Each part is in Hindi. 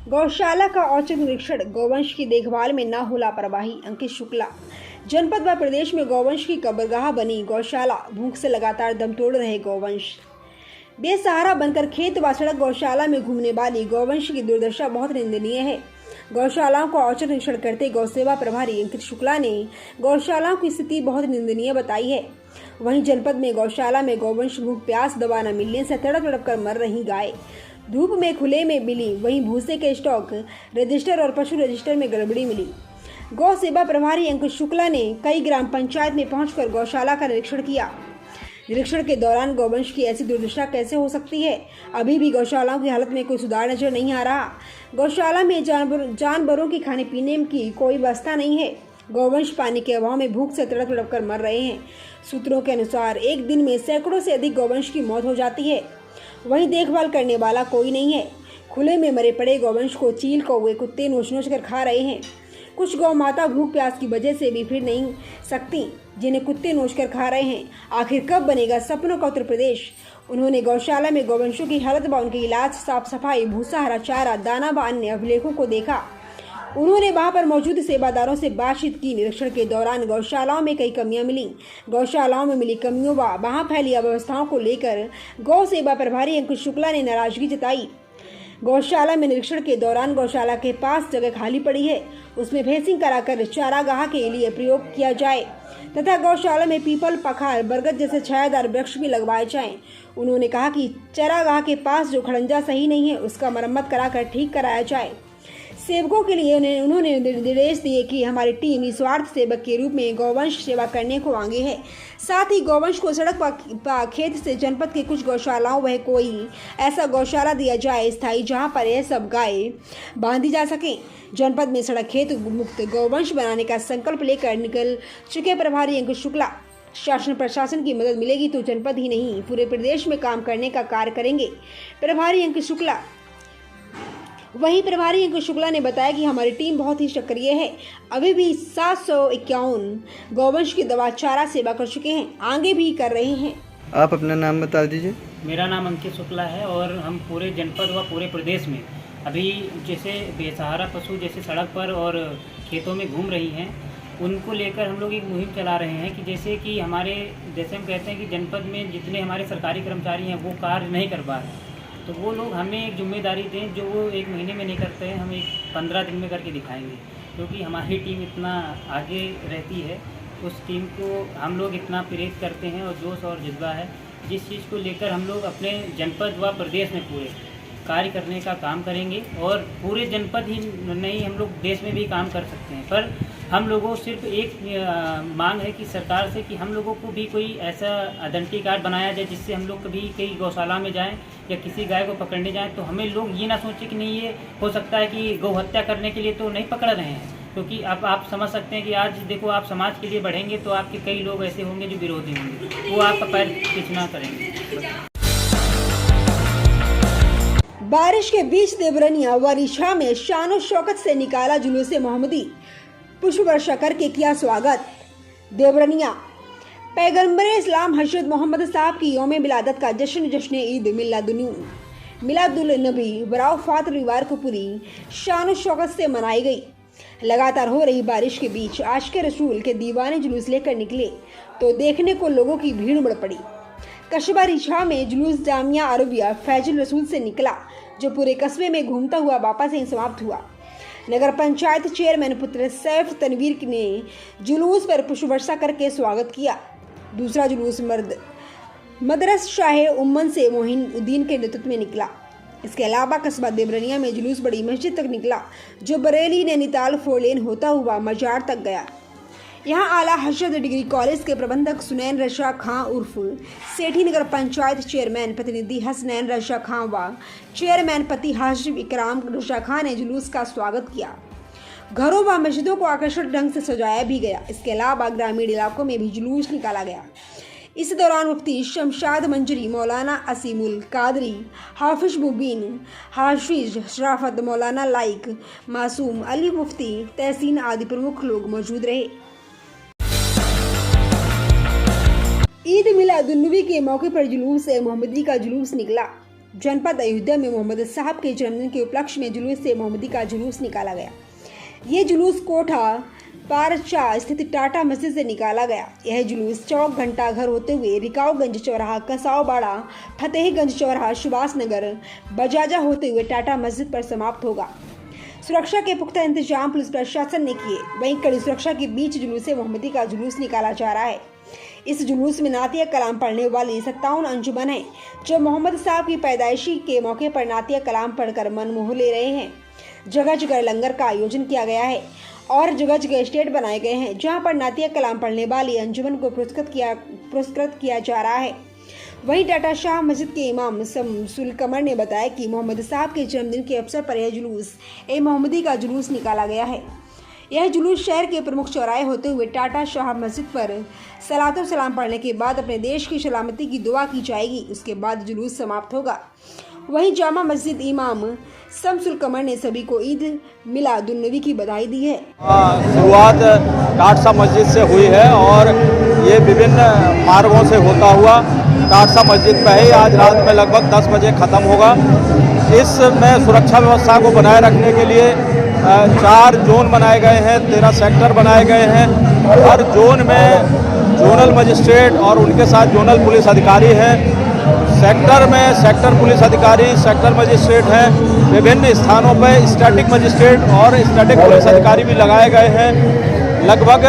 गौशाला का औचक निरीक्षण, गौवंश की देखभाल में न हो लापरवाही। अंकित शुक्ला। जनपद व प्रदेश में गौवंश की कब्रगाह बनी गौशाला, भूख से लगातार दम तोड़ रहे गौवंश। बेसहारा बनकर खेत व सड़क गौशाला में घूमने वाली गौवंश की दुर्दशा बहुत निंदनीय है। गौशालाओं का औचक निरीक्षण करते गौ सेवा प्रभारी अंकित शुक्ला ने गौशालाओं की स्थिति बहुत निंदनीय बताई है। वहीं जनपद में गौशाला में गौवंश भूख प्यास दवा न मिलने से तड़प तड़प कर मर रही गाय धूप में खुले में मिली। वहीं भूसे के स्टॉक रजिस्टर और पशु रजिस्टर में गड़बड़ी मिली। गौ सेवा प्रभारी अंकित शुक्ला ने कई ग्राम पंचायत में पहुंचकर गौशाला का निरीक्षण किया। निरीक्षण के दौरान गौवंश की ऐसी दुर्दशा कैसे हो सकती है? अभी भी गौशालाओं की हालत में कोई सुधार नजर नहीं आ रहा। गौशाला में जानवरों की खाने पीने की कोई व्यवस्था नहीं है। गौवंश पानी के अभाव में भूख से तड़प तड़प कर मर रहे हैं। सूत्रों के अनुसार एक दिन में सैकड़ों से अधिक गौवंश की मौत हो जाती है। वहीं देखभाल करने वाला कोई नहीं है। खुले में मरे पड़े गौवंश को चील कौवे कुत्ते नोच नोच कर खा रहे हैं। कुछ गौ माता भूख प्यास की वजह से भी फिर नहीं सकती, जिन्हें कुत्ते नोच कर खा रहे हैं। आखिर कब बनेगा सपनों का उत्तर प्रदेश? उन्होंने गौशाला में गौवंशों की हालत व उनके इलाज, साफ सफाई, भूसा, हरा चारा, दाना व अन्य अभिलेखों को देखा। उन्होंने वहां पर मौजूद सेवादारों से बातचीत की। निरीक्षण के दौरान गौशालाओं में कई कमियां मिली। गौशालाओं में मिली कमियों व वहां फैली अव्यवस्थाओं को लेकर गौ सेवा प्रभारी अंकित शुक्ला ने नाराजगी जताई। गौशाला में निरीक्षण के दौरान गौशाला के पास जगह खाली पड़ी है, उसमें फेंसिंग कराकर चारागाह के लिए प्रयोग किया जाए तथा गौशाला में पीपल, पखार, बरगद जैसे छायादार वृक्ष भी लगवाए जाएं। उन्होंने कहा कि चारागाह के पास जो खड़ंजा सही नहीं है, उसका मरम्मत कराकर ठीक कराया जाए। सेवकों के लिए उन्होंने निर्देश दिए कि हमारी टीम निस्वार्थ सेवक के रूप में गौवंश सेवा करने को आगे है। साथ ही गौवंश को सड़क व खेत से जनपद के कुछ गौशालाओं वह कोई ऐसा गौशाला दिया जाए स्थायी, जहां पर यह सब गाय बांधी जा सके। जनपद में सड़क खेत मुक्त गौवंश बनाने का संकल्प लेकर निकल चुके प्रभारी अंकित शुक्ला शासन प्रशासन की मदद मिलेगी तो जनपद ही नहीं पूरे प्रदेश में काम करने का कार्य करेंगे। प्रभारी अंकित शुक्ला ने बताया कि हमारी टीम बहुत ही सक्रिय है। अभी भी 751 गौवंश की दवा चारा सेवा कर चुके हैं, आगे भी कर रहे हैं। आप अपना नाम बता दीजिए। मेरा नाम अंकित शुक्ला है और हम पूरे जनपद व पूरे प्रदेश में अभी जैसे बेसहारा पशु जैसे सड़क पर और खेतों में घूम रही हैं, उनको लेकर हम लोग एक मुहिम चला रहे हैं कि जैसे कि हम कहते हैं कि जनपद में जितने हमारे सरकारी कर्मचारी हैं वो कार्य नहीं कर पा रहे, तो वो लोग हमें एक जिम्मेदारी दें जो वो एक महीने में नहीं करते हैं, हम एक 15 दिन में करके दिखाएंगे। क्योंकि हमारी टीम इतना आगे रहती है, उस टीम को हम लोग इतना प्रेरित करते हैं और जोश और जज्बा है, जिस चीज़ को लेकर हम लोग अपने जनपद व प्रदेश में पूरे कार्य करने का काम करेंगे। और पूरे जनपद ही नहीं, हम लोग देश में भी काम कर सकते हैं। पर हम लोगों सिर्फ एक मांग है कि सरकार से कि हम लोगों को भी कोई ऐसा आइडेंटिटी कार्ड बनाया जाए, जिससे हम लोग कभी कहीं गौशाला में जाएं या किसी गाय को पकड़ने जाएं तो हमें लोग ये ना सोचें कि नहीं, ये हो सकता है कि गौ हत्या करने के लिए तो नहीं पकड़ रहे हैं। क्योंकि अब आप समझ सकते हैं कि आज देखो, आप समाज के लिए बढ़ेंगे तो आपके कई लोग ऐसे होंगे जो विरोधी होंगे, वो आपका पैर पीछे करेंगे। बारिश के बीच देवरनिया व रिछा में शानो शौकत से निकाला जुलूस मोहम्मदी, पुष्प वर्षा करके किया स्वागत। देवरनिया पैगंबर इस्लाम हजरत मोहम्मद साहब की यौम मिलादत का जश्न ईद मिलादुल नबी बराफात रविवार को पूरी शानो शौकत से मनाई गई। लगातार हो रही बारिश के बीच आशिक़े रसूल के दीवाने जुलूस लेकर निकले तो देखने को लोगों की भीड़ उमड़ पड़ी। कस्बा रिछा में जुलूस जामिया अरबिया फैजुल रसूल से निकला, जो पूरे कस्बे में घूमता हुआ वापस ही समाप्त हुआ। नगर पंचायत चेयरमैन पुत्र सैफ तनवीर ने जुलूस पर पुष्प वर्षा करके स्वागत किया। दूसरा जुलूस मदरस शाह उम्मन से मोहिनुद्दीन के नेतृत्व में निकला। इसके अलावा कस्बा देवरनिया में जुलूस बड़ी मस्जिद तक निकला, जो बरेली नैनीताल 4 लेन होता हुआ मजार तक गया। यहाँ आला हजरत डिग्री कॉलेज के प्रबंधक सुनैन रशा खां उर्फ सेठी, नगर पंचायत चेयरमैन प्रतिनिधि हसनैन रशा खां व चेयरमैन पति हाशिम इकराम रशा खां ने जुलूस का स्वागत किया। घरों व मस्जिदों को आकर्षक ढंग से सजाया भी गया। इसके अलावा ग्रामीण इलाकों में भी जुलूस निकाला गया। इस दौरान मुफ्ती शमशाद मंजरी, मौलाना असीमुल कादरी, हाफिज मुबीन, हाफिज शराफत, मौलाना लाइक, मासूम अली, मुफ्ती तहसीन आदि प्रमुख लोग मौजूद रहे। ईद मिलादुन्नबी के मौके पर जुलूस मोहम्मदी का जुलूस निकला। जनपद अयोध्या में मोहम्मद साहब के जन्मदिन के उपलक्ष्य में जुलूस से मोहम्मदी का जुलूस निकाला गया। ये जुलूस कोठा पारचा स्थित टाटा मस्जिद से निकाला गया। यह जुलूस चौक घंटा घर होते हुए रिकावगंज चौराहा, कसावबाड़ा, फतेहगंज चौराहा, सुभाष नगर, बजाजा होते हुए टाटा मस्जिद पर समाप्त होगा। सुरक्षा के पुख्ता इंतजाम पुलिस प्रशासन ने किए। वहीं कड़ी सुरक्षा के बीच जुलूस मोहम्मदी का जुलूस निकाला जा रहा है। इस जुलूस में नातिया कलाम पढ़ने वाली 57 अंजुमन हैं, जो मोहम्मद साहब की पैदाइशी के मौके पर नातिया कलाम पढ़कर मन मोह ले रहे हैं। जगह जगह लंगर का आयोजन किया गया है और जगह जगह स्टेज बनाए गए हैं, जहां पर नातिया कलाम पढ़ने वाली अंजुमन को पुरस्कृत किया जा रहा है। वहीं टाटा शाह मस्जिद के इमाम शमसुल कमर ने बताया कि मोहम्मद साहब के जन्मदिन के अवसर पर यह जुलूस मोहम्मदी का जुलूस निकाला गया है। यह जुलूस शहर के प्रमुख चौराहे होते हुए टाटा शाह मस्जिद पर सलातो सलाम पढ़ने के बाद अपने देश की सलामती की दुआ की जाएगी। उसके बाद जुलूस समाप्त होगा। वहीं जामा मस्जिद इमाम शमसुल कमर ने सभी को ईद मिलादुन्नबी की बधाई दी है। शुरुआत टाटा शाह मस्जिद से हुई है और ये विभिन्न मार्गों से होता हुआ टाटा शाह मस्जिद पे ही आज रात में लगभग 10 बजे ख़त्म होगा। इसमें सुरक्षा व्यवस्था को बनाए रखने के लिए 4 जोन बनाए गए हैं, 13 सेक्टर बनाए गए हैं। हर जोन में जोनल मजिस्ट्रेट और उनके साथ जोनल पुलिस अधिकारी हैं। सेक्टर में सेक्टर पुलिस अधिकारी, सेक्टर मजिस्ट्रेट हैं। विभिन्न स्थानों पर स्टैटिक मजिस्ट्रेट और स्टैटिक पुलिस अधिकारी भी लगाए गए हैं। लगभग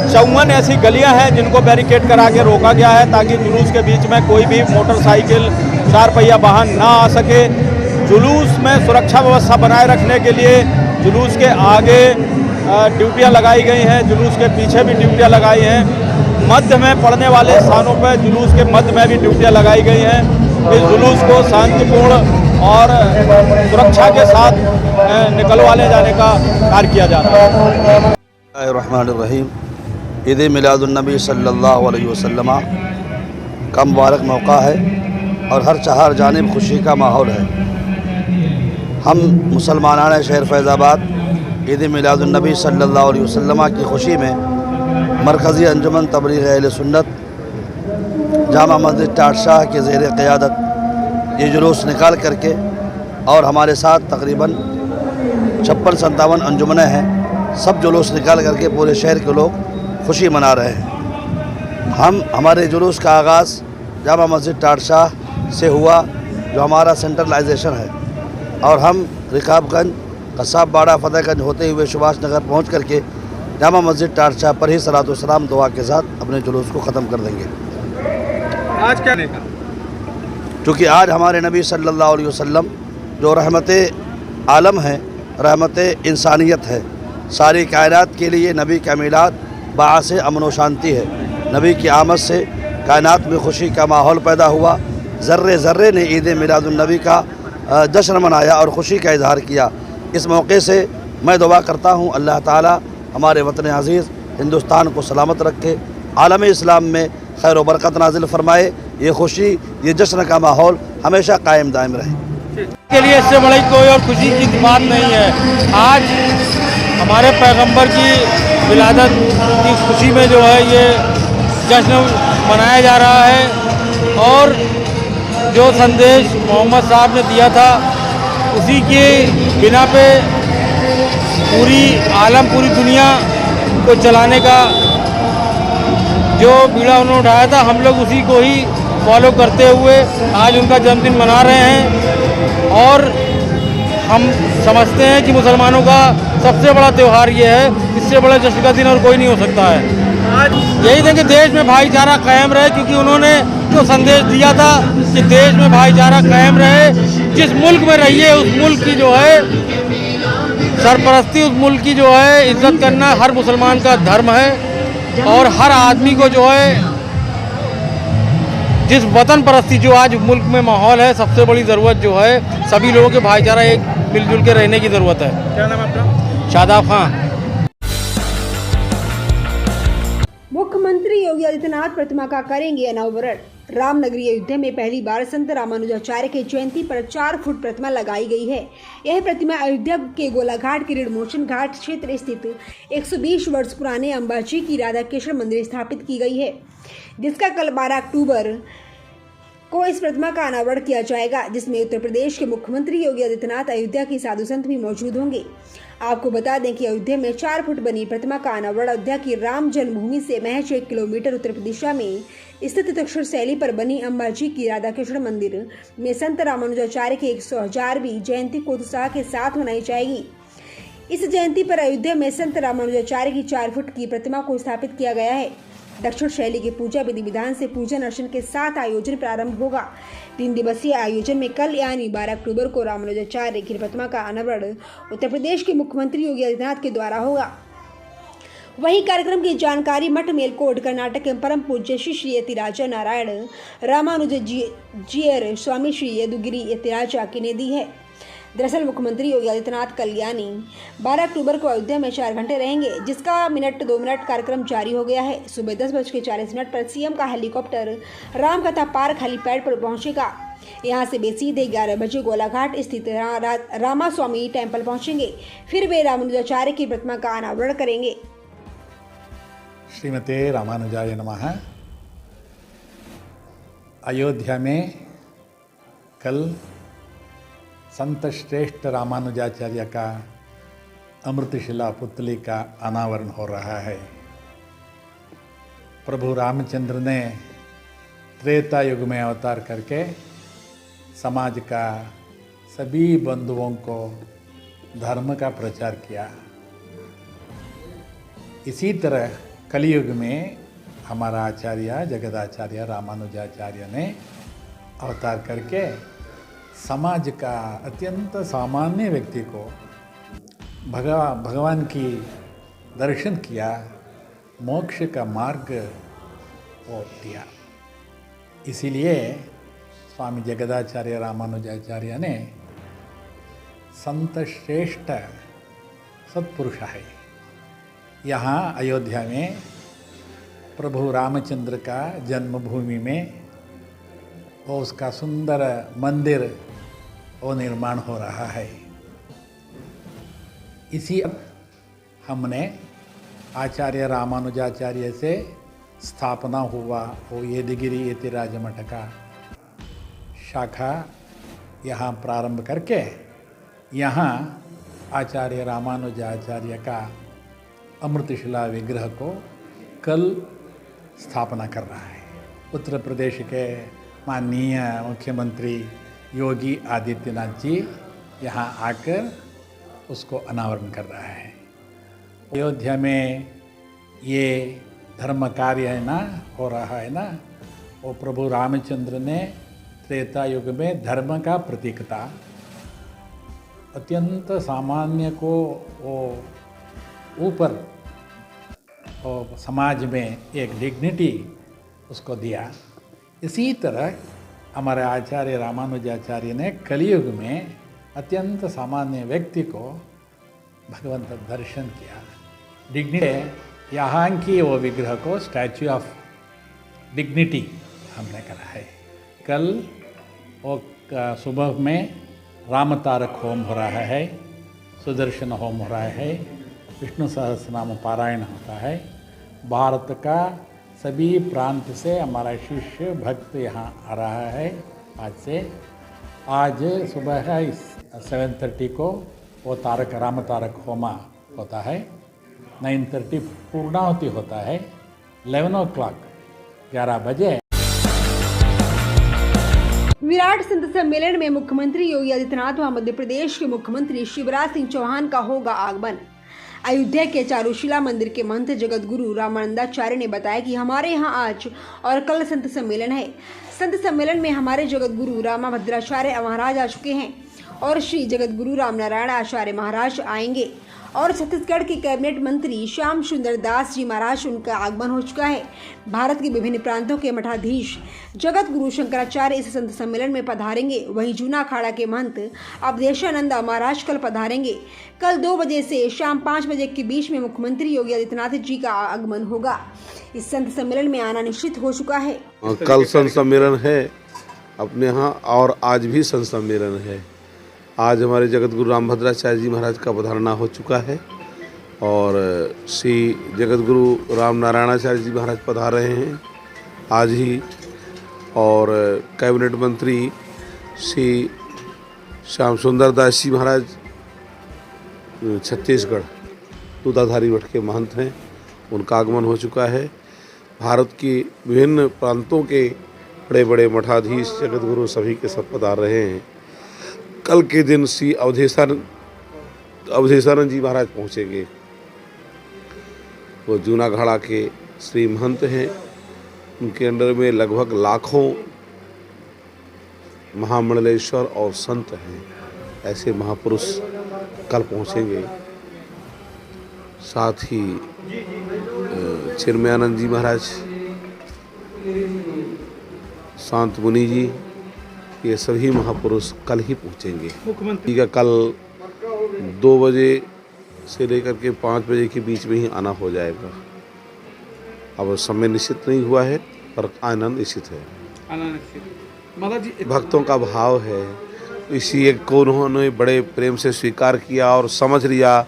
54 ऐसी गलियां हैं जिनको बैरिकेड करा के रोका गया है ताकि जुलूस के बीच में कोई भी मोटरसाइकिल, 4 पहिया वाहन ना आ सके। जुलूस में सुरक्षा व्यवस्था बनाए रखने के लिए जुलूस के आगे ड्यूटियां लगाई गई हैं, जुलूस के पीछे भी ड्यूटियां लगाई हैं। मध्य में पड़ने वाले स्थानों पर जुलूस के मध्य में भी ड्यूटियां लगाई गई हैं। इस जुलूस को शांतिपूर्ण और सुरक्षा के साथ निकलवाने जाने का कार्य किया जा रहा है। रहमानिर्रहीम। ईद मिलादुन्नबी सल्लल्लाहु अलैहि वसल्लम का मुबारक मौका है और हर चार जानिब खुशी का माहौल है। हम मुसलमानान शहर फैज़ाबाद ईद मिलादुन्नबी सल्लल्लाहु अलैहि वसल्लम की खुशी में मरकज़ी अंजुमन तबलीग अहले सुन्नत जामा मस्जिद टाटा शाह के ज़ेर क़यादत ये जुलूस निकाल करके और हमारे साथ तकरीबन 56-57 अंजुमनें हैं, सब जुलूस निकाल करके पूरे शहर के लोग खुशी मना रहे हैं। हमारे जुलूस का आगाज़ जामा मस्जिद टाटा शाह से हुआ, जो हमारा सेंट्रलाइजेशन है, और हम रिकाबगंज, कसाबबाड़ा, फतेहगंज होते हुए सुभाष नगर पहुँच करके जामा मस्जिद टाटा शाह पर ही सलातो सलाम दुआ के साथ अपने जुलूस को ख़त्म कर देंगे। आज क्या देखा? क्योंकि आज हमारे नबी सल्लल्लाहु अलैहि वसल्लम जो रहमत आलम है, रहमत इंसानियत है, सारी कायनात के लिए नबी का मिलाद बाअस अमन व शांति है। नबी की आमद से कायनात में खुशी का माहौल पैदा हुआ। ज़र्रे ज़र्रे ने ईद मिलादुन्नबी का जश्न मनाया और ख़ुशी का इजहार किया। इस मौके से मैं दुआ करता हूँ अल्लाह ताला हमारे वतन अज़ीज़ हिंदुस्तान को सलामत रखे, आलम इस्लाम में खैर व बरकत नाजिल फरमाए। ये खुशी, ये जश्न का माहौल हमेशा कायम दायम रहे। के लिए इससे बड़ी कोई और खुशी की बात नहीं है। आज हमारे पैगंबर की विलादत की खुशी में जो है ये जश्न मनाया जा रहा है और जो संदेश मोहम्मद साहब ने दिया था उसी के बिना पे पूरी आलम, पूरी दुनिया को चलाने का जो बीड़ा उन्होंने उठाया था, हम लोग उसी को ही फॉलो करते हुए आज उनका जन्मदिन मना रहे हैं। और हम समझते हैं कि मुसलमानों का सबसे बड़ा त्यौहार ये है, इससे बड़ा जश्न का दिन और कोई नहीं हो सकता है। आज यही था कि देश में भाईचारा कायम रहे, क्योंकि उन्होंने जो संदेश दिया था कि देश में भाईचारा कायम रहे, जिस मुल्क में रहिए उस मुल्क की जो है सरपरस्ती, उस मुल्क की जो है इज्जत करना हर मुसलमान का धर्म है। और हर आदमी को जो है जिस वतन परस्ती जो आज मुल्क में माहौल है, सबसे बड़ी ज़रूरत जो है सभी लोगों के भाईचारा एक मिलजुल के रहने की ज़रूरत है। क्या नाम है आपका? शादाब खान। मुख्यमंत्री योगी आदित्यनाथ प्रतिमा का करेंगे अनावरण। रामनगरी अयोध्या में पहली बार संत रामानुजाचार्य के जयंती पर 4 फुट प्रतिमा लगाई गई है। यह प्रतिमा अयोध्या के गोलाघाट के ऋणमोचन घाट क्षेत्र स्थित 120 वर्ष पुराने अंबाजी की राधा कृष्ण मंदिर स्थापित की गई है, जिसका कल 12 अक्टूबर को इस प्रतिमा का अनावरण किया जाएगा, जिसमें उत्तर प्रदेश के मुख्यमंत्री योगी आदित्यनाथ, अयोध्या की साधु संत भी मौजूद होंगे। आपको बता दें कि अयोध्या में 4 फुट बनी प्रतिमा का अनावरण अयोध्या की राम जन्मभूमि से महज 1 किलोमीटर उत्तर दिशा में स्थित तक्षण शैली पर बनी अम्बा जी की राधा कृष्ण मंदिर में संत रामानुजाचार्य की 110वीं जयंती को उत्साह के साथ मनाई जाएगी। इस जयंती पर अयोध्या में संत रामानुजाचार्य की 4 फुट की प्रतिमा को स्थापित किया गया है। दक्षिण शैली की पूजा विधि विधान से पूजन अर्चन के साथ आयोजन प्रारंभ होगा। 3 दिवसीय आयोजन में कल यानी 12 अक्टूबर को रामानुजाचार्य की प्रतिमा का अनावरण उत्तर प्रदेश के मुख्यमंत्री योगी आदित्यनाथ के द्वारा होगा। वहीं कार्यक्रम की जानकारी मठ मेलकोट कर्नाटक के परम पूज्य श्री यतिराजा नारायण रामानुजीयर स्वामी श्री यदुगिरी यतिराजा की ने दी है। दरअसल मुख्यमंत्री योगी आदित्यनाथ कल यानी 12 अक्टूबर को अयोध्या में 4 घंटे रहेंगे, जिसका 2 मिनट कार्यक्रम जारी हो गया है। सुबह 10:40 पर सीएम का हेलीकॉप्टर रामकथा पार्क हेलीपैड पर पहुंचेगा। यहां से वे सीधे 11 बजे गोलाघाट स्थित रामा स्वामी टेम्पल पहुंचेंगे। फिर वे रामानुजाचार्य की प्रतिमा का अनावरण करेंगे। श्रीमते रामानुजाय नमः। अयोध्या में कल संत श्रेष्ठ रामानुजाचार्य का अमृतशिला पुतली का अनावरण हो रहा है। प्रभु रामचंद्र ने त्रेता युग में अवतार करके समाज का सभी बंधुओं को धर्म का प्रचार किया। इसी तरह कलयुग में हमारा आचार्य जगदाचार्य रामानुजाचार्य ने अवतार करके समाज का अत्यंत सामान्य व्यक्ति को भगवान की दर्शन किया, मोक्ष का मार्ग वो दिया। इसीलिए स्वामी जगदाचार्य रामानुजाचार्य ने संत श्रेष्ठ सत्पुरुष है। यहाँ अयोध्या में प्रभु रामचंद्र का जन्मभूमि में वो उसका सुंदर मंदिर वो निर्माण हो रहा है। इसी हमने आचार्य रामानुजाचार्य से स्थापना हुआ वो यदगिरी यतिराज मठ का शाखा यहाँ प्रारंभ करके यहाँ आचार्य रामानुजाचार्य का अमृतशिला विग्रह को कल स्थापना कर रहा है। उत्तर प्रदेश के माननीय मुख्यमंत्री योगी आदित्यनाथ जी यहाँ आकर उसको अनावरण कर रहा है। अयोध्या में ये धर्म कार्य है ना हो रहा है ना, वो प्रभु रामचंद्र ने त्रेता युग में धर्म का प्रतीकता अत्यंत सामान्य को वो ऊपर और समाज में एक डिग्निटी उसको दिया। इसी तरह हमारे आचार्य रामानुजाचार्य ने कलयुग में अत्यंत सामान्य व्यक्ति को भगवंत दर्शन किया। डिग्निटी यहाँ की वो विग्रह को स्टैच्यू ऑफ डिग्निटी हमने करा है। कल वो सुबह में राम तारक होम हो रहा है, सुदर्शन होम हो रहा है, विष्णु सहस्रनाम पारायण होता है। भारत का सभी प्रांत से हमारा शिष्य भक्त यहाँ आ रहा है। आज सुबह 7:30 को वो राम तारक होमा होता है। 9:30 पूर्णाहुति होता है। 11 o'clock 11 बजे विराट संत सम्मेलन में मुख्यमंत्री योगी आदित्यनाथ व मध्य प्रदेश के मुख्यमंत्री शिवराज सिंह चौहान का होगा आगमन। अयोध्या के चारुशिला मंदिर के महंत जगत गुरु रामानंदाचार्य ने बताया कि हमारे यहाँ आज और कल संत सम्मेलन है। संत सम्मेलन में हमारे जगत गुरु रामाभद्राचार्य महाराज आ चुके हैं और श्री जगत गुरु रामनारायण आचार्य महाराज आएंगे और छत्तीसगढ़ के कैबिनेट मंत्री श्याम सुंदर दास जी महाराज उनका आगमन हो चुका है। भारत के विभिन्न प्रांतों के मठाधीश जगत गुरु शंकराचार्य इस संत सम्मेलन में पधारेंगे। वहीं जूना अखाड़ा के महंत अवधेशानंद महाराज कल पधारेंगे। कल 2 बजे से शाम 5 बजे के बीच में मुख्यमंत्री योगी आदित्यनाथ जी का आगमन होगा। इस संत सम्मेलन में आना निश्चित हो चुका है। कल संत सम्मेलन है अपने यहाँ और आज भी संत सम्मेलन है। आज हमारे जगत गुरु रामभद्राचार्य जी महाराज का पधारना हो चुका है और श्री जगत गुरु राम नारायणाचार्य जी महाराज पधार रहे हैं आज ही। और कैबिनेट मंत्री श्री श्याम सुंदर दास जी महाराज छत्तीसगढ़ दूधाधारी मठ के महंत हैं, उनका आगमन हो चुका है। भारत के विभिन्न प्रांतों के बड़े बड़े मठाधीश जगत गुरु सभी के सब पधार रहे हैं। कल के दिन श्री अवधेशानंद जी महाराज पहुँचेंगे। वो जूनागढ़ के श्री महंत हैं, उनके अंडर में लगभग लाखों महामंडलेश्वर और संत हैं। ऐसे महापुरुष कल पहुँचेंगे। साथ ही चिन्मयानंद जी महाराज, शांत मुनि जी, ये सभी महापुरुष कल ही पहुँचेंगे। मुख्यमंत्री का कल 2 बजे से लेकर के 5 बजे के बीच में ही आना हो जाएगा। अब समय निश्चित नहीं हुआ है पर आना निश्चित है। भक्तों का भाव है, इसी एक को उन्होंने बड़े प्रेम से स्वीकार किया और समझ लिया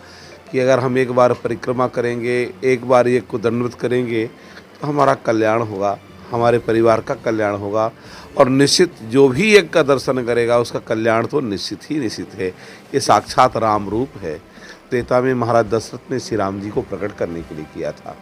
कि अगर हम एक बार परिक्रमा करेंगे, एक बार एक को दंडवत करेंगे तो हमारा कल्याण होगा, हमारे परिवार का कल्याण होगा और निश्चित जो भी एक का दर्शन करेगा उसका कल्याण तो निश्चित ही निश्चित है। ये साक्षात राम रूप है। त्रेता में महाराज दशरथ ने श्री राम जी को प्रकट करने के लिए किया था।